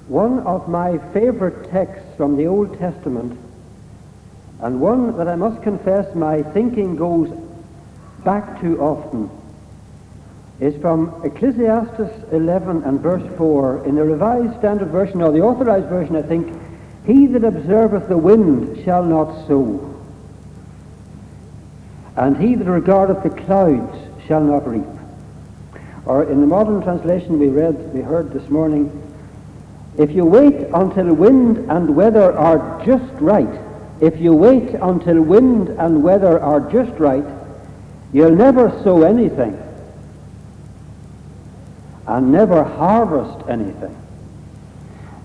One of my favorite texts from the Old Testament, and one that I must confess my thinking goes back to often, is from Ecclesiastes 11 and verse 4. In the Revised Standard Version, or the Authorized Version, I think, "He that observeth the wind shall not sow, and he that regardeth the clouds shall not reap." Or in the modern translation we heard this morning, "If you wait until wind and weather are just right, if you wait until wind and weather are just right, you'll never sow anything and never harvest anything."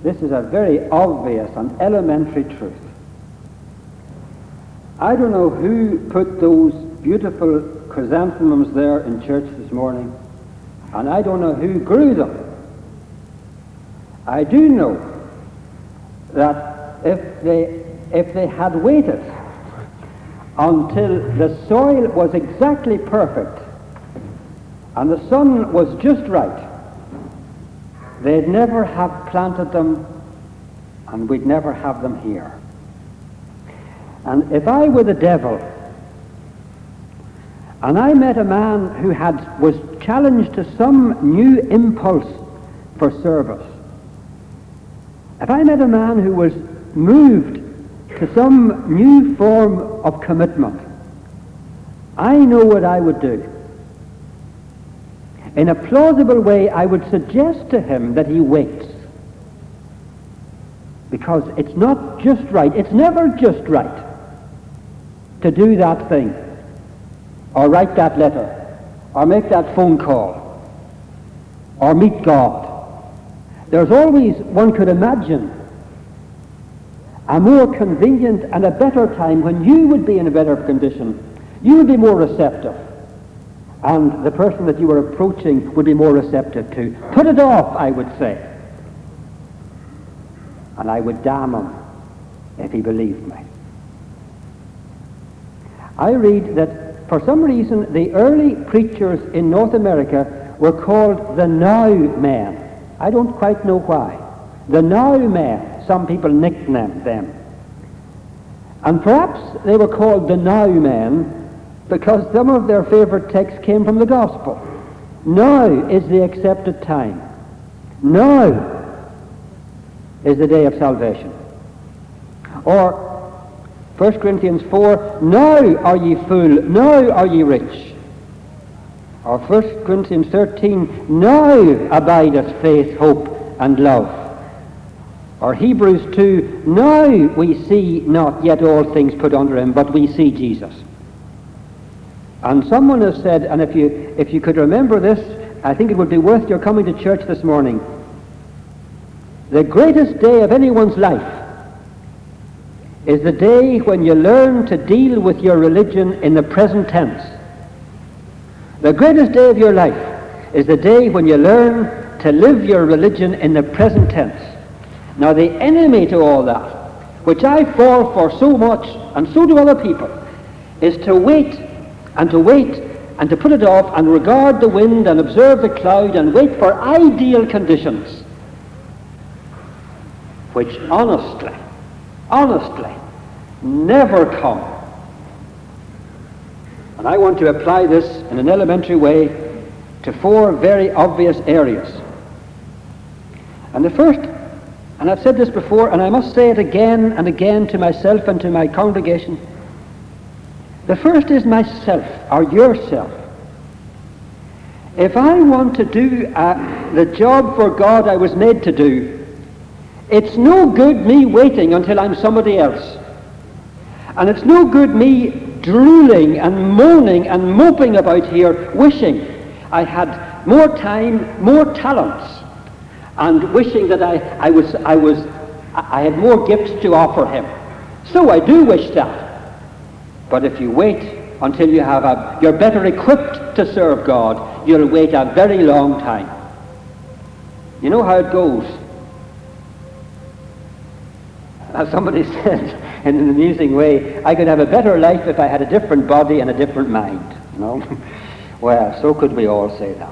This is a very obvious and elementary truth. I don't know who put those beautiful chrysanthemums there in church this morning, and I don't know who grew them. I do know that if they had waited until the soil was exactly perfect and the sun was just right, they'd never have planted them, and we'd never have them here. And if I were the devil, and I met a man who was challenged to some new impulse for service, if I met a man who was moved to some new form of commitment, I know what I would do. In a plausible way, I would suggest to him that he waits. Because it's not just right, it's never just right to do that thing, or write that letter, or make that phone call, or meet God. There's always, one could imagine, a more convenient and a better time when you would be in a better condition. You would be more receptive, and the person that you were approaching would be more receptive too. Put it off, I would say. And I would damn him if he believed me. I read that for some reason the early preachers in North America were called the Now Men. I don't quite know why. The Now Men, some people nicknamed them. And perhaps they were called the Now Men because some of their favorite texts came from the Gospel. Now is the accepted time. Now is the day of salvation. Or 1 Corinthians 4, "Now are ye full, now are ye rich." Or 1 Corinthians 13, "Now abideth faith, hope, and love." Or Hebrews 2, "Now we see not yet all things put under him, but we see Jesus." And someone has said, and if you could remember this, I think it would be worth your coming to church this morning. The greatest day of anyone's life is the day when you learn to deal with your religion in the present tense. The greatest day of your life is the day when you learn to live your religion in the present tense. Now the enemy to all that, which I fall for so much, and so do other people, is to wait and to wait and to put it off and regard the wind and observe the cloud and wait for ideal conditions, which honestly never come. And I want to apply this in an elementary way to 4 very obvious areas. And the first, and I've said this before, and I must say it again and again to myself and to my congregation, the first is myself, or yourself. If I want to do the job for God I was made to do, it's no good me waiting until I'm somebody else. And it's no good me drooling and moaning and moping about here, wishing I had more time, more talents, and wishing that I had more gifts to offer him. So I do wish that. But if you wait until you're better equipped to serve God, you'll wait a very long time. You know how it goes. As somebody said in an amusing way, I could have a better life if I had a different body and a different mind. You know? Well, so could we all say that.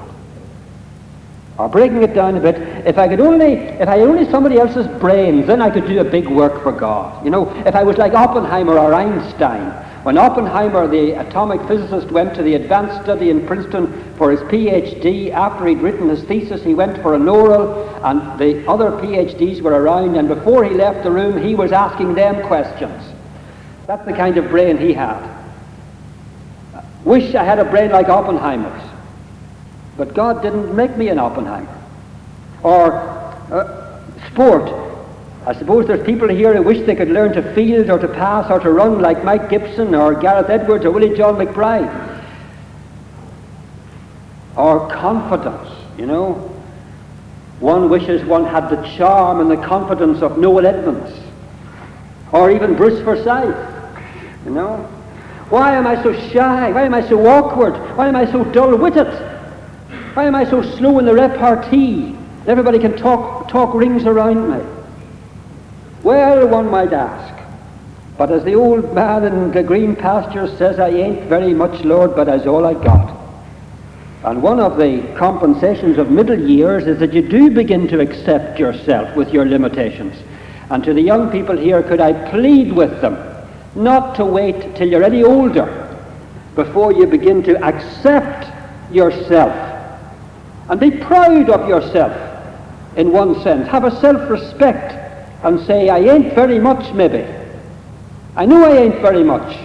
Or breaking it down a bit, if I had only somebody else's brains, then I could do a big work for God. You know, if I was like Oppenheimer or Einstein. When Oppenheimer, the atomic physicist, went to the advanced study in Princeton for his PhD, after he'd written his thesis, he went for an oral, and the other PhDs were around, and before he left the room, he was asking them questions. That's the kind of brain he had. Wish I had a brain like Oppenheimer's. But God didn't make me an Oppenheimer. Or sport. I suppose there's people here who wish they could learn to field or to pass or to run like Mike Gibson or Gareth Edwards or Willie John McBride. Or confidence, you know. One wishes one had the charm and the confidence of Noel Edmonds. Or even Bruce Forsyth, you know. Why am I so shy? Why am I so awkward? Why am I so dull-witted? Why am I so slow in the repartee? Everybody can talk rings around me. Well, one might ask. But as the old man in the green pastures says, I ain't very much, Lord, but that's all I got. And one of the compensations of middle years is that you do begin to accept yourself with your limitations. And to the young people here, could I plead with them not to wait till you're any older before you begin to accept yourself. And be proud of yourself, in one sense. Have a self-respect and say, I ain't very much, maybe. I know I ain't very much,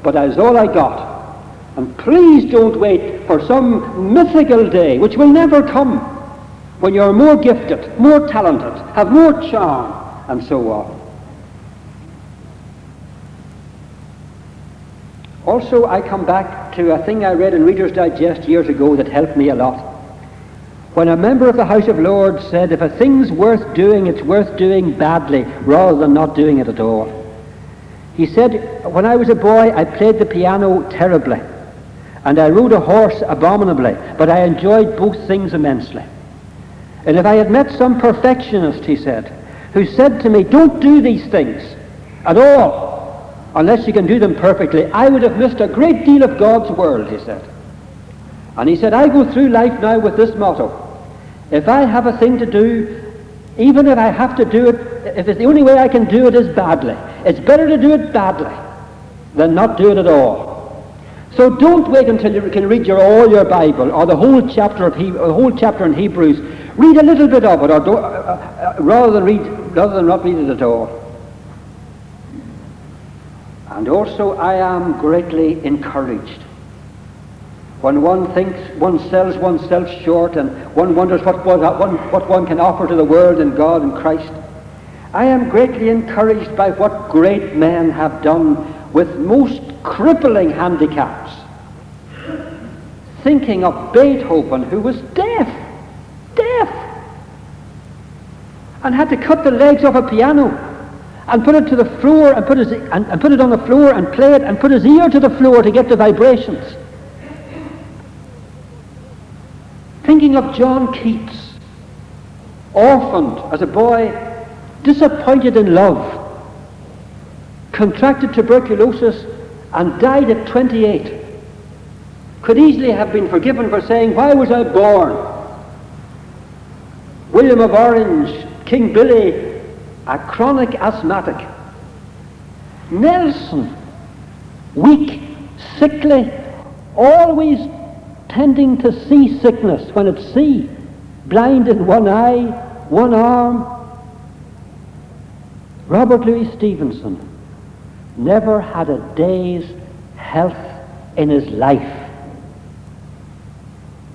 but that's all I got. And please don't wait for some mythical day, which will never come, when you're more gifted, more talented, have more charm, and so on. Also, I come back to a thing I read in Reader's Digest years ago that helped me a lot. When a member of the House of Lords said, if a thing's worth doing, it's worth doing badly, rather than not doing it at all. He said, when I was a boy, I played the piano terribly, and I rode a horse abominably, but I enjoyed both things immensely. And if I had met some perfectionist, he said, who said to me, don't do these things at all, unless you can do them perfectly, I would have missed a great deal of God's world, he said. And he said, I go through life now with this motto. If I have a thing to do, even if I have to do it, if it's the only way I can do it is badly, it's better to do it badly than not do it at all. So don't wait until you can read all your Bible or the whole chapter in Hebrews. Read a little bit of it, or rather than not read it at all. And also, I am greatly encouraged when one thinks one sells oneself short and one wonders what one can offer to the world and God and Christ. I am greatly encouraged by what great men have done with most crippling handicaps. Thinking of Beethoven, who was deaf, and had to cut the legs off a piano and put it to the floor and put it on the floor and play it and put his ear to the floor to get the vibrations. Thinking of John Keats, orphaned as a boy, disappointed in love, contracted tuberculosis and died at 28. Could easily have been forgiven for saying, why was I born? William of Orange, King Billy, a chronic asthmatic. Nelson, weak, sickly, always tending to see sickness when it's sea, blind in one eye, one arm. Robert Louis Stevenson never had a day's health in his life.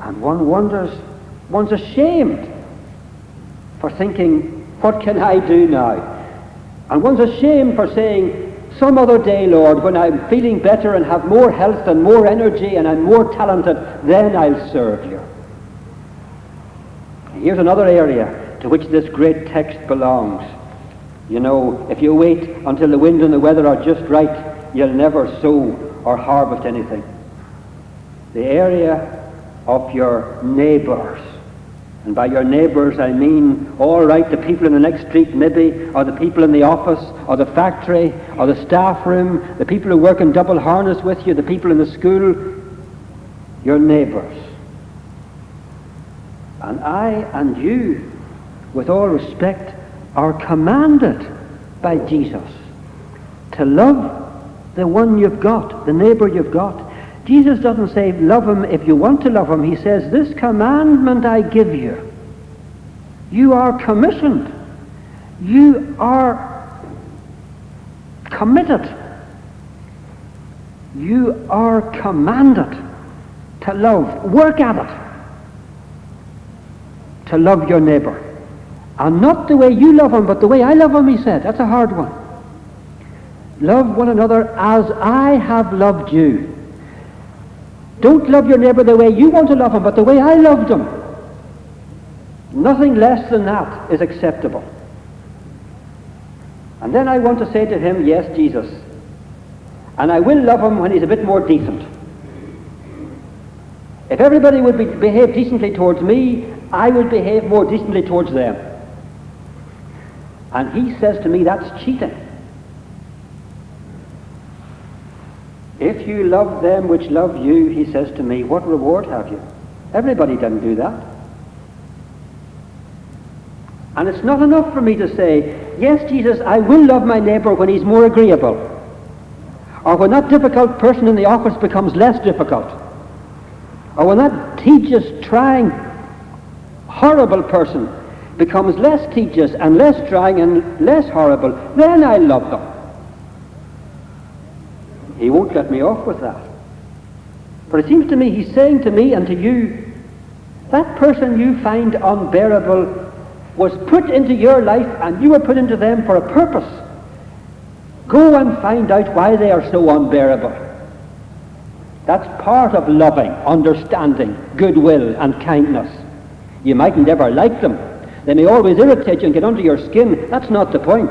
And one wonders, one's ashamed for thinking, what can I do now? And one's ashamed for saying, some other day, Lord, when I'm feeling better and have more health and more energy and I'm more talented, then I'll serve you. Here's another area to which this great text belongs. You know, if you wait until the wind and the weather are just right, you'll never sow or harvest anything. The area of your neighbours. And by your neighbours I mean, all right, the people in the next street maybe, or the people in the office, or the factory, or the staff room, the people who work in double harness with you, the people in the school, your neighbours. And I and you, with all respect, are commanded by Jesus to love the one you've got, the neighbor you've got. Jesus doesn't say love him if you want to love him. He says, this commandment I give you. You are commissioned. You are committed. You are commanded to love. Work at it. To love your neighbor. And not the way you love him, but the way I love him, he said. That's a hard one. Love one another as I have loved you. Don't love your neighbor the way you want to love him, but the way I loved him. Nothing less than that is acceptable. And then I want to say to him, yes, Jesus. And I will love him when he's a bit more decent. If everybody would behave decently towards me, I would behave more decently towards them. And he says to me, that's cheating. If you love them which love you, he says to me, what reward have you? Everybody doesn't do that. And it's not enough for me to say, yes, Jesus, I will love my neighbor when he's more agreeable. Or when that difficult person in the office becomes less difficult. Or when that tedious, trying, horrible person becomes less tedious and less trying and less horrible, then I love them. He won't let me off with that. For it seems to me he's saying to me and to you, that person you find unbearable was put into your life and you were put into them for a purpose. Go and find out why they are so unbearable. That's part of loving, understanding, goodwill and kindness. You mightn't ever like them. They may always irritate you and get under your skin. That's not the point.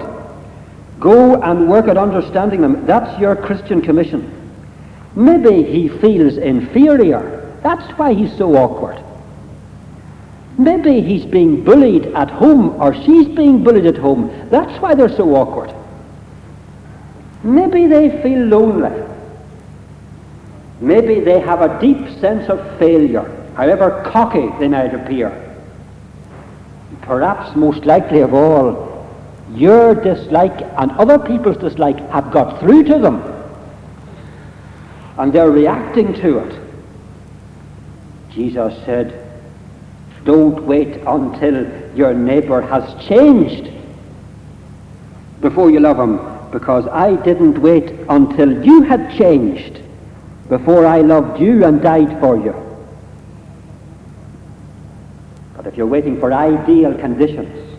Go and work at understanding them. That's your Christian commission. Maybe he feels inferior. That's why he's so awkward. Maybe he's being bullied at home or she's being bullied at home. That's why they're so awkward. Maybe they feel lonely. Maybe they have a deep sense of failure, however cocky they might appear. Perhaps most likely of all, your dislike and other people's dislike have got through to them. And they're reacting to it. Jesus said, don't wait until your neighbor has changed before you love him, because I didn't wait until you had changed before I loved you and died for you. But if you're waiting for ideal conditions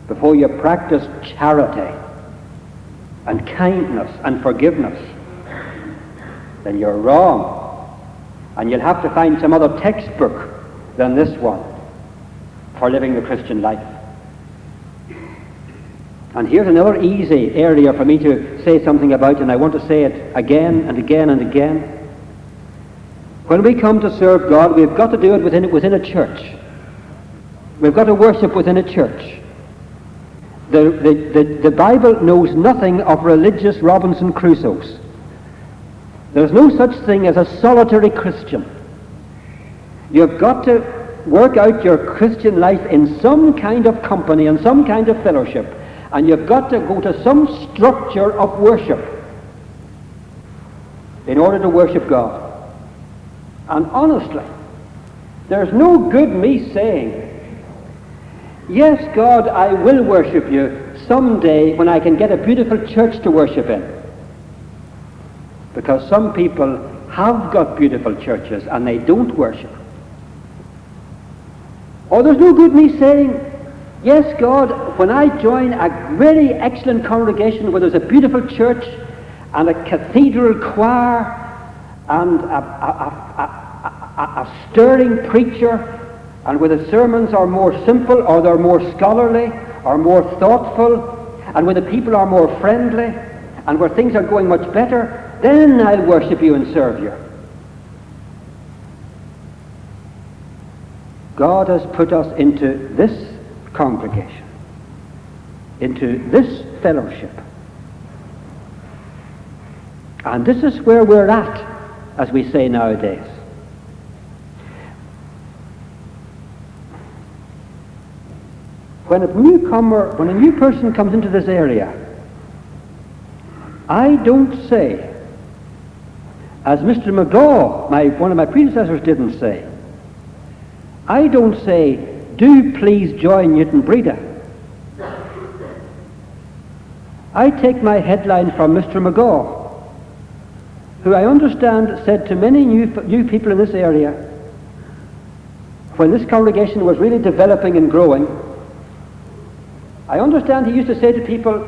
before you practice charity and kindness and forgiveness, then you're wrong. And you'll have to find some other textbook than this one for living the Christian life. And here's another easy area for me to say something about, and I want to say it again and again and again. When we come to serve God, we've got to do it within a church. We've got to worship within a church. The Bible knows nothing of religious Robinson Crusoes. There's no such thing as a solitary Christian. You've got to work out your Christian life in some kind of company and some kind of fellowship, and you've got to go to some structure of worship in order to worship God. And honestly, there's no good me saying, yes, God, I will worship you someday when I can get a beautiful church to worship in. Because some people have got beautiful churches and they don't worship. Or there's no good me saying, yes, God, when I join a very excellent congregation where there's a beautiful church and a cathedral choir and a stirring preacher, and where the sermons are more simple or they're more scholarly or more thoughtful, and where the people are more friendly, and where things are going much better, then I'll worship you and serve you. God has put us into this congregation, into this fellowship. And this is where we're at, as we say nowadays. when a new person comes into this area, I don't say, as Mr. McGaw, one of my predecessors, didn't say, I don't say, do please join Newtownbreda. I take my headline from Mr. McGaw, who I understand said to many new people in this area, when this congregation was really developing and growing, I understand he used to say to people,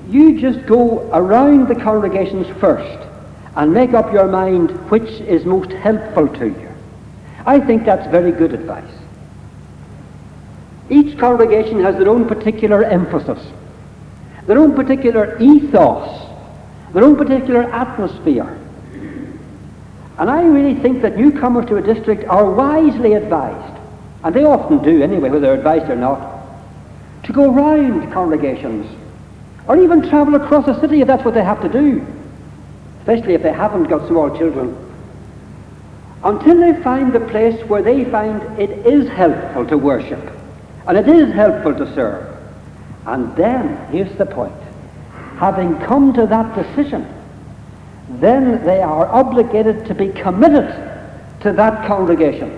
you just go around the congregations first and make up your mind which is most helpful to you. I think that's very good advice. Each congregation has their own particular emphasis, their own particular ethos, their own particular atmosphere. And I really think that newcomers to a district are wisely advised, and they often do anyway, whether they're advised or not, to go round congregations, or even travel across a city if that's what they have to do, especially if they haven't got small children, until they find the place where they find it is helpful to worship, and it is helpful to serve. And then, here's the point, having come to that decision, then they are obligated to be committed to that congregation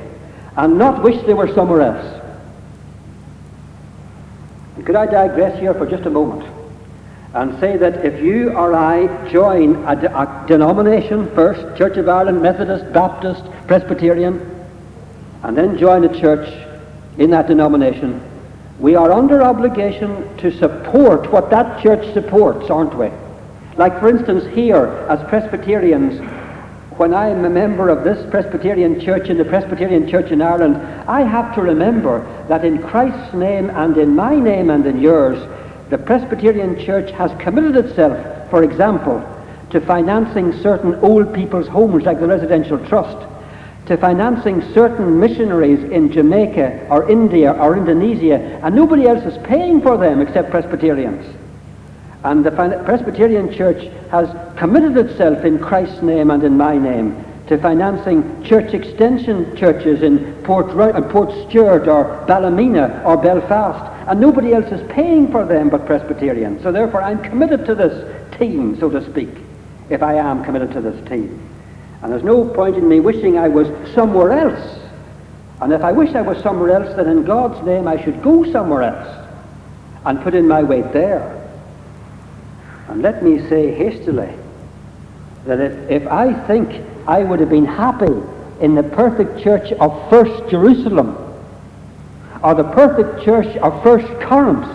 and not wish they were somewhere else. And could I digress here for just a moment and say that if you or I join a denomination first, Church of Ireland, Methodist, Baptist, Presbyterian, and then join a church in that denomination, we are under obligation to support what that church supports, aren't we? Like, for instance, here, as Presbyterians, when I am a member of this Presbyterian church in the Presbyterian Church in Ireland, I have to remember that in Christ's name and in my name and in yours, the Presbyterian Church has committed itself, for example, to financing certain old people's homes like the Residential Trust, to financing certain missionaries in Jamaica or India or Indonesia, and nobody else is paying for them except Presbyterians. And the Presbyterian Church has committed itself in Christ's name and in my name to financing church extension churches in Port Stewart or Ballymena or Belfast, and nobody else is paying for them but Presbyterians. So therefore I'm committed to this team, so to speak, if I am committed to this team. And there's no point in me wishing I was somewhere else. And if I wish I was somewhere else, then in God's name I should go somewhere else and put in my weight there. And let me say hastily that if I think I would have been happy in the perfect church of First Jerusalem or the perfect church of First Corinth,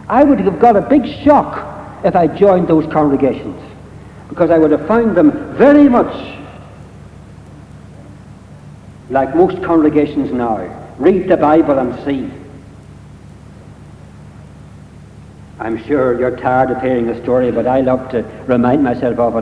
I would have got a big shock if I joined those congregations, because I would have found them very much like most congregations now. Read the Bible and see. I'm sure you're tired of hearing the story, but I love to remind myself of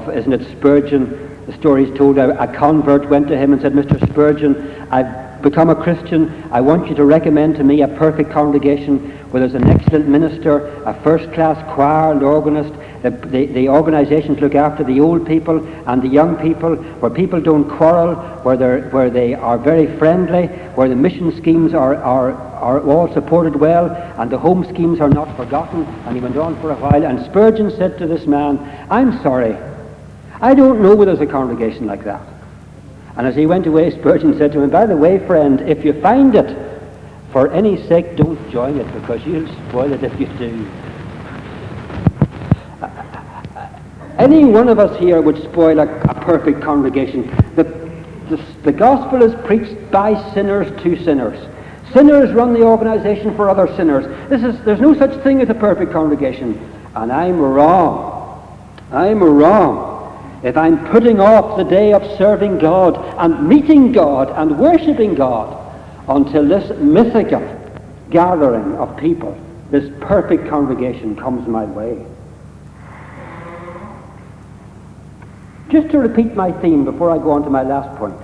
it. Isn't it Spurgeon? The story is told, a convert went to him and said, Mr. Spurgeon, I've become a Christian. I want you to recommend to me a perfect congregation where there's an excellent minister, a first-class choir and organist. The organizations look after the old people and the young people, where people don't quarrel, where they are very friendly, where the mission schemes are all supported well, and the home schemes are not forgotten. And he went on for a while, and Spurgeon said to this man, I'm sorry, I don't know whether there's a congregation like that. And as he went away, Spurgeon said to him, by the way, friend, if you find it, for any sake, don't join it, because you'll spoil it if you do. Any one of us here would spoil a perfect congregation. The gospel is preached by sinners to sinners. Sinners run the organization for other sinners. There's no such thing as a perfect congregation. And I'm wrong. I'm wrong if I'm putting off the day of serving God and meeting God and worshipping God until this mythical gathering of people, this perfect congregation, comes my way. Just to repeat my theme before I go on to my last point.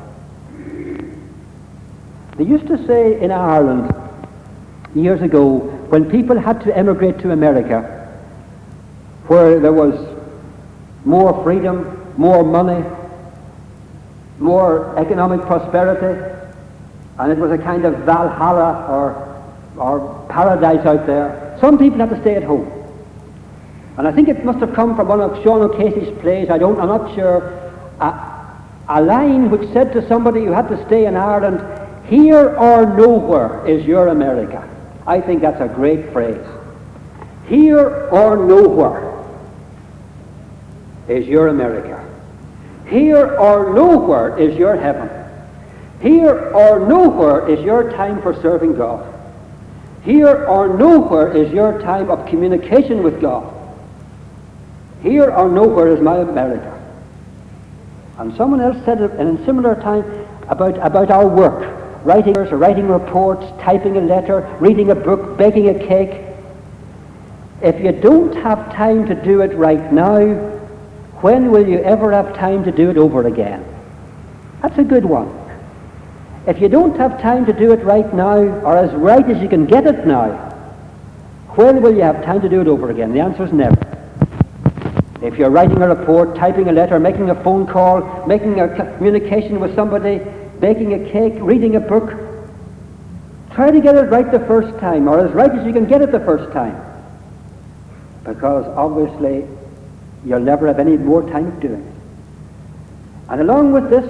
They used to say in Ireland years ago, when people had to emigrate to America, where there was more freedom, more money, more economic prosperity, and it was a kind of Valhalla or or paradise out there. Some people have to stay at home. And I think it must have come from one of Sean O'Casey's plays, I'm not sure, a line which said to somebody who had to stay in Ireland, "Here or nowhere is your America." I think that's a great phrase. Here or nowhere is your America. Here or nowhere is your heaven. Here or nowhere is your time for serving God. Here or nowhere is your time of communication with God. Here or nowhere is my America. And someone else said it in a similar time about our work. Writing reports, typing a letter, reading a book, baking a cake. If you don't have time to do it right now, when will you ever have time to do it over again? That's a good one. If you don't have time to do it right now, or as right as you can get it now, when will you have time to do it over again? The answer is never. If you're writing a report, typing a letter, making a phone call, making a communication with somebody, baking a cake, reading a book, try to get it right the first time, or as right as you can get it the first time. Because obviously you'll never have any more time of doing it. And along with this,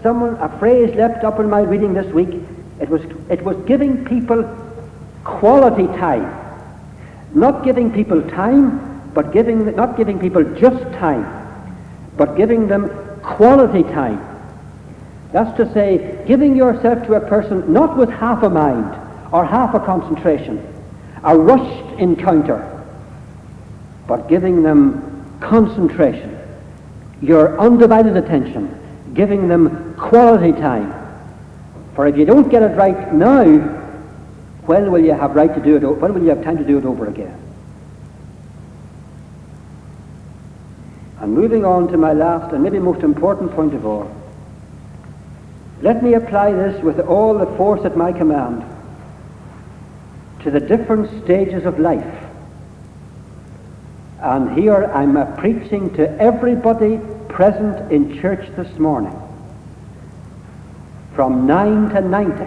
a phrase leapt up in my reading this week. It was giving people quality time. Not giving people time, but not giving people just time, but giving them quality time. That's to say, giving yourself to a person not with half a mind or half a concentration, a rushed encounter, but giving them concentration, your undivided attention, giving them quality time. For if you don't get it right now, when will you have right to do it? When will you have time to do it over again? And moving on to my last and maybe most important point of all, let me apply this with all the force at my command to the different stages of life. And here I'm preaching to everybody present in church this morning, from 9 to 90,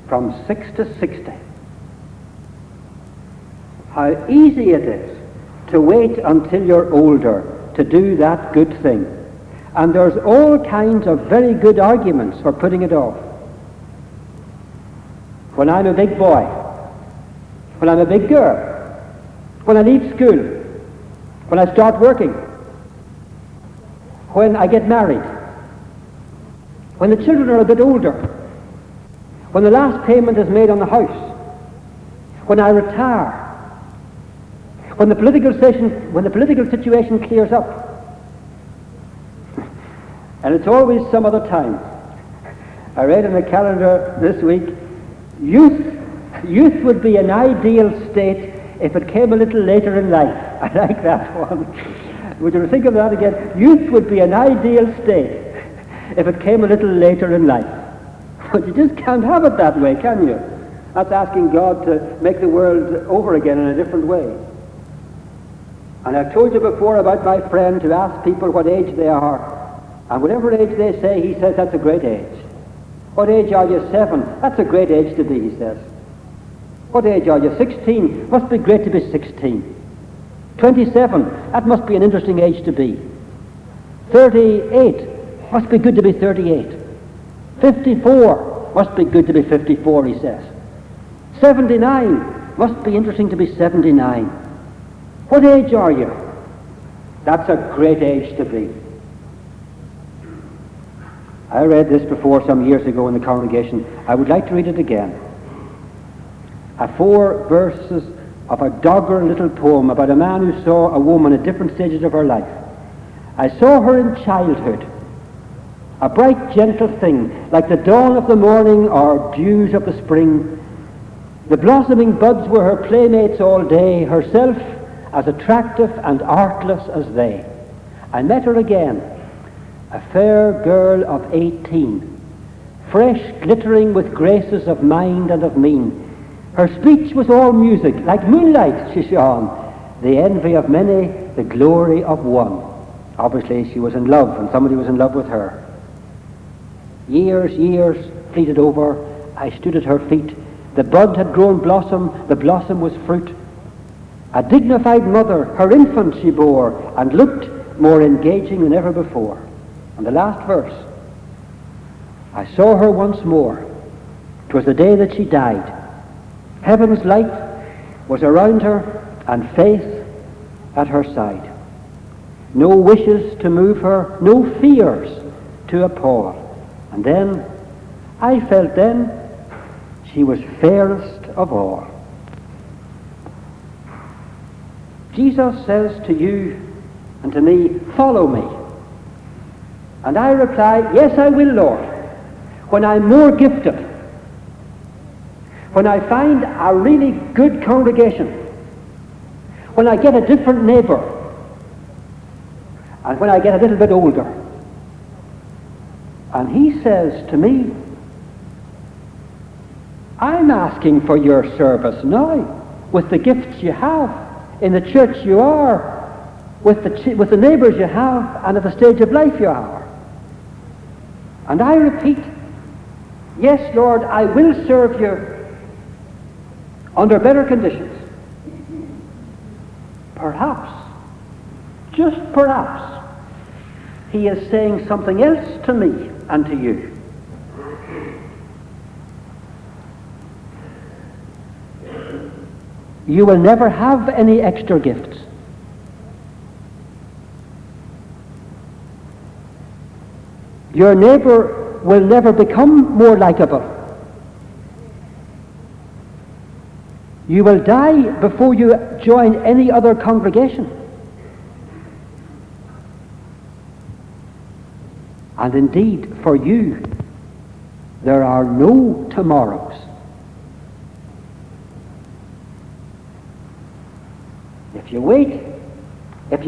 from 6 to 60. How easy it is to wait until you're older to do that good thing. And there's all kinds of very good arguments for putting it off. When I'm a big boy, when I'm a big girl, when I leave school, when I start working, when I get married, when the children are a bit older, when the last payment is made on the house, when I retire, when the political situation clears up. And it's always some other time. I read in the calendar this week, youth would be an ideal state if it came a little later in life. I like that one. Would you think of that again? Youth would be an ideal state if it came a little later in life. But you just can't have it that way, can you? That's asking God to make the world over again in a different way. And I've told you before about my friend who asks people what age they are. And whatever age they say, he says, that's a great age. What age are you? 7. That's a great age to be, he says. What age are you? 16. Must be great to be 16. 27. That must be an interesting age to be. 38. Must be good to be 38. 54. Must be good to be 54, he says. 79. Must be interesting to be 79. What age are you? That's a great age to be. I read this before some years ago in the congregation. I would like to read it again. 4 verses of a dogger little poem about a man who saw a woman at different stages of her life. I saw her in childhood, a bright, gentle thing, like the dawn of the morning or dews of the spring. The blossoming buds were her playmates all day, herself as attractive and artless as they. I met her again, a fair girl of 18, fresh, glittering with graces of mind and of mien. Her speech was all music, like moonlight she shone, the envy of many, the glory of one. Obviously she was in love, and somebody was in love with her. Years fleeted over. I stood at her feet, The bud had grown blossom, the blossom was fruit. A dignified mother, her infant she bore, and looked more engaging than ever before. And the last verse, I saw her once more. 'Twas the day that she died. Heaven's light was around her, and faith at her side. No wishes to move her, no fears to appall. And then, I felt then, she was fairest of all. Jesus says to you and to me, follow me. And I reply, yes, I will, Lord, when I'm more gifted, when I find a really good congregation, when I get a different neighbor, and when I get a little bit older. And he says to me, I'm asking for your service now, with the gifts you have, in the church you are, with the neighbors you have, and at the stage of life you are. And I repeat, yes, Lord, I will serve you under better conditions. Perhaps, just perhaps, he is saying something else to me and to you. You will never have any extra gifts. Your neighbor will never become more likable. You will die before you join any other congregation. And indeed, for you, there are no tomorrows. If you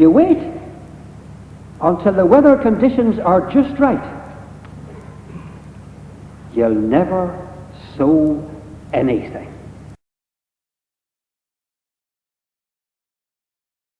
wait until the weather conditions are just right, you'll never sow anything.